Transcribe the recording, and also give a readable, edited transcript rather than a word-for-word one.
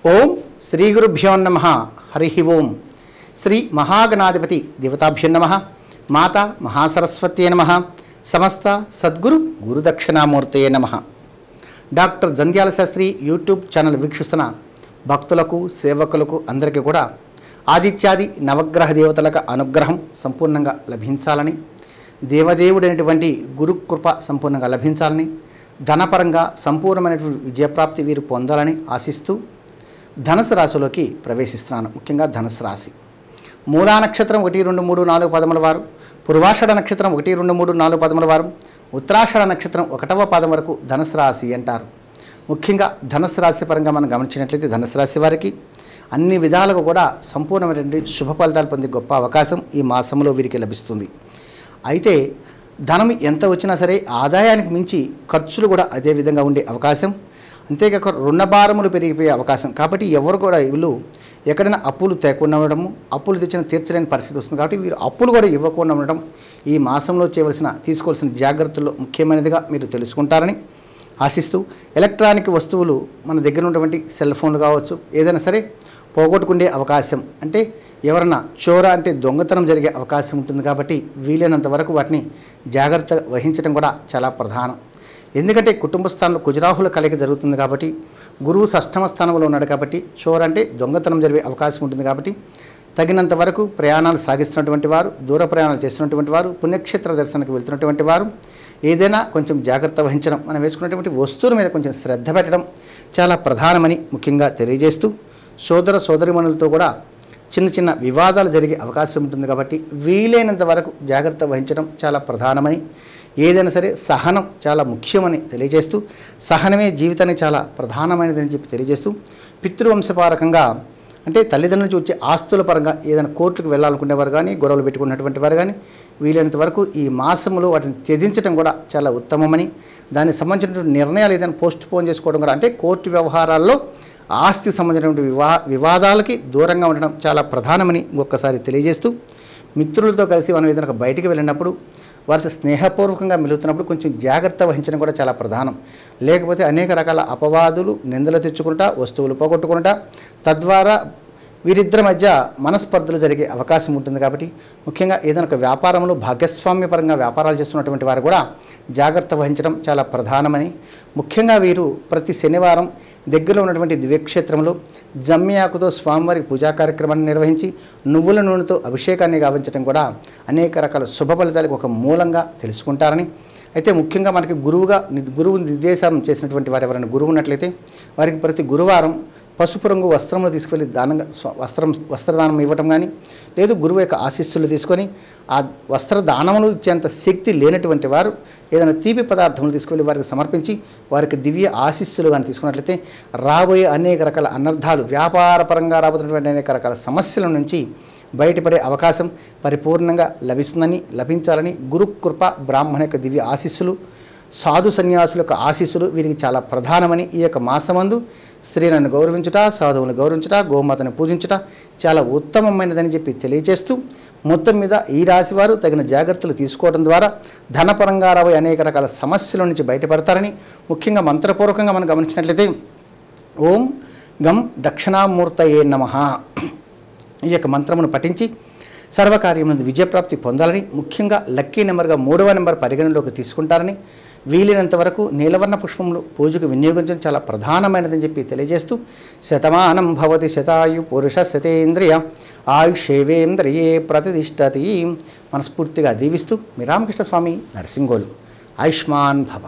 ఓం శ్రీ గురుభ్యో నమః. హరి ఓం. శ్రీ మహాగణాధిపతి దేవతాభ్యో నమః. మాతా మహాసరస్వత్యై నమః. సమస్త సద్గురు గురుదక్షిణామూర్తయే నమః. Doctor Jandhyala Shastri YouTube channel వీక్షిస్తున్న భక్తులకు సేవకులకు అందరికీ కూడా ఆదిత్యాది నవగ్రహ దేవతలకు అనుగ్రహం సంపూర్ణంగా లభించాలని, దేవదేవుడైనటువంటి గురుకృప సంపూర్ణంగా లభించాలని, ధనపరంగా సంపూర్ణమైనటువంటి విజయప్రాప్తి వీరు పొందాలని ఆశిస్తూ ధనుసు రాశిలోకి ప్రవేశిస్తున్నాను. ముఖ్యంగా ధనుసు రాశి మూలా నక్షత్రం 1, 2, 3, 4 పదముల వారు, పూర్వాషాఢ నక్షత్రం 1, 2, 3, 4 పదముల వారు, ఉత్తరాషాఢ నక్షత్రం 1వ పాదం వరకు ధనుసు రాశి అంటారు. ముఖ్యంగా ధనుసు రాశి పరంగా మనం గమనించినట్లయితే ధనుసు రాశి వారికి అన్ని విధాలుగా కూడా సంపూర్ణమైనటువంటి శుభ ఫలితాలు పొందే గొప్ప అవకాశం ఈ మాసంలో వీరికి లభిస్తుంది. అయితే ధనం ఎంత వచ్చినా సరే ఆదాయానికి మించి ఖర్చులు కూడా అదే విధంగా ఉండే అవకాశం, అంతేకాక రుణభారములు పెరిగిపోయే అవకాశం. కాబట్టి ఎవరు కూడా వీళ్ళు ఎక్కడైనా అప్పులు తేకుండా ఉండడము, అప్పులు తెచ్చిన తీర్చలేని పరిస్థితి వస్తుంది. కాబట్టి వీరు అప్పులు కూడా ఇవ్వకుండా ఉండడం ఈ మాసంలో తీసుకోవాల్సిన జాగ్రత్తల్లో ముఖ్యమైనదిగా మీరు తెలుసుకుంటారని ఆశిస్తూ, ఎలక్ట్రానిక్ వస్తువులు మన దగ్గర ఉన్నటువంటి సెల్ ఫోన్లు కావచ్చు, ఏదైనా సరే పోగొట్టుకునే అవకాశం, అంటే ఎవరన్నా చోర అంటే దొంగతనం జరిగే అవకాశం ఉంటుంది. కాబట్టి వీలైనంత వరకు వాటిని జాగ్రత్త వహించడం కూడా చాలా ప్రధానం. ఎందుకంటే కుటుంబ స్థానంలో కుజరాహుల కలయిక జరుగుతుంది. కాబట్టి గురువు షష్ఠమ స్థానంలో ఉన్నాడు. కాబట్టి చోర అంటే దొంగతనం జరిగే అవకాశం ఉంటుంది. కాబట్టి తగినంత వరకు ప్రయాణాలు సాగిస్తున్నటువంటి వారు, దూర ప్రయాణాలు చేస్తున్నటువంటి వారు, పుణ్యక్షేత్ర దర్శనానికి వెళ్తున్నటువంటి వారు ఏదైనా కొంచెం జాగ్రత్త వహించడం, మనం వేసుకున్నటువంటి వస్తువుల మీద కొంచెం శ్రద్ధ పెట్టడం చాలా ప్రధానమని ముఖ్యంగా తెలియజేస్తూ, సోదర సోదరిమణులతో కూడా చిన్న చిన్న వివాదాలు జరిగే అవకాశం ఉంటుంది. కాబట్టి వీలైనంత వరకు జాగ్రత్త వహించడం చాలా ప్రధానమని, ఏదైనా సరే సహనం చాలా ముఖ్యమని తెలియజేస్తూ, సహనమే జీవితానికి చాలా ప్రధానమైనదని చెప్పి తెలియజేస్తూ, పితృవంశపారకంగా అంటే తల్లిదండ్రుల నుంచి వచ్చే ఆస్తుల పరంగా ఏదైనా కోర్టుకు వెళ్ళాలనుకునేవారు కానీ, గొడవలు పెట్టుకున్నటువంటి వారు కానీ వీలైనంత వరకు ఈ మాసంలో వాటిని త్యజించడం కూడా చాలా ఉత్తమమని, దానికి సంబంధించినటువంటి నిర్ణయాలు ఏదైనా పోస్ట్ పోన్ చేసుకోవడం కూడా, అంటే కోర్టు వ్యవహారాల్లో ఆస్తికి సంబంధించినటువంటి వివాదాలకి దూరంగా ఉండడం చాలా ప్రధానమని ఒక్కసారి తెలియజేస్తూ, మిత్రులతో కలిసి మనం ఏదైనా బయటికి వెళ్ళినప్పుడు వారితో స్నేహపూర్వకంగా మెలుగుతున్నప్పుడు కొంచెం జాగ్రత్త వహించడం కూడా చాలా ప్రధానం. లేకపోతే అనేక రకాల అపవాదులు నిందలు తెచ్చుకుంటా, వస్తువులు పోగొట్టుకుంటా, తద్వారా వీరిద్దరి మధ్య మనస్పర్ధలు జరిగే అవకాశం ఉంటుంది. కాబట్టి ముఖ్యంగా ఏదైనా ఒక వ్యాపారంలో భాగస్వామ్యపరంగా వ్యాపారాలు చేస్తున్నటువంటి వారు కూడా జాగ్రత్త వహించడం చాలా ప్రధానమని, ముఖ్యంగా వీరు ప్రతి శనివారం దగ్గరలో ఉన్నటువంటి దివ్యక్షేత్రంలో జమ్యాకుతో స్వామివారికి పూజా కార్యక్రమాన్ని నిర్వహించి నువ్వుల నూనెతో అభిషేకాన్ని గావించడం కూడా అనేక రకాల శుభ ఫలితాలకు ఒక మూలంగా తెలుసుకుంటారని. అయితే ముఖ్యంగా మనకి గురువు నిర్దేశం చేసినటువంటి వారు ఎవరైనా గురువు ఉన్నట్లయితే వారికి ప్రతి గురువారం పసుపు రంగు వస్త్రంలో తీసుకువెళ్ళి దానంగా వస్త్రదానం ఇవ్వటం కానీ, లేదు గురువు యొక్క ఆశీస్సులు తీసుకొని ఆ వస్త్రదానములు ఇచ్చేంత శక్తి లేనటువంటి వారు ఏదైనా తీపి పదార్థములు తీసుకువెళ్ళి వారికి సమర్పించి వారికి దివ్య ఆశీస్సులు కానీ తీసుకున్నట్లయితే రాబోయే అనేక రకాల అనర్థాలు, వ్యాపారపరంగా రాబోతున్నటువంటి అనేక రకాల సమస్యల నుంచి బయటపడే అవకాశం పరిపూర్ణంగా లభించాలని గురుకృప, బ్రాహ్మణ యొక్క దివ్య ఆశీస్సులు, సాధు సన్యాసుల యొక్క ఆశీస్సులు వీరికి చాలా ప్రధానమని, ఈ యొక్క మాసమందు స్త్రీలను గౌరవించుట, సాధువులను గౌరవించుట, గోమాతను పూజించుట చాలా ఉత్తమమైనదని చెప్పి తెలియజేస్తూ, మొత్తం మీద ఈ రాశివారు తగిన జాగ్రత్తలు తీసుకోవడం ద్వారా ధనపరంగా రాబోయే అనేక రకాల సమస్యల నుంచి బయటపడతారని, ముఖ్యంగా మంత్రపూర్వకంగా మనం గమనించినట్లయితే ఓం గం దక్షిణామూర్తయే నమః ఈ యొక్క మంత్రమును పఠించి సర్వకార్యమునందు విజయప్రాప్తి పొందాలని, ముఖ్యంగా లక్కీ నెంబర్గా 3వ నెంబర్ పరిగణలోకి తీసుకుంటారని, వీలైనంత వరకు నీలవర్ణ పుష్పములు పూజకు వినియోగించడం చాలా ప్రధానమైనదని చెప్పి తెలియజేస్తూ, శతమానం భవతి శతాయు పురుష శతేంద్రియ ఆయుషేవేంద్రియే ప్రతిష్టతి మనస్ఫూర్తిగా దీవిస్తూ మీ రామకృష్ణ స్వామి నరసింగోలు. ఆయుష్మాన్ భవ.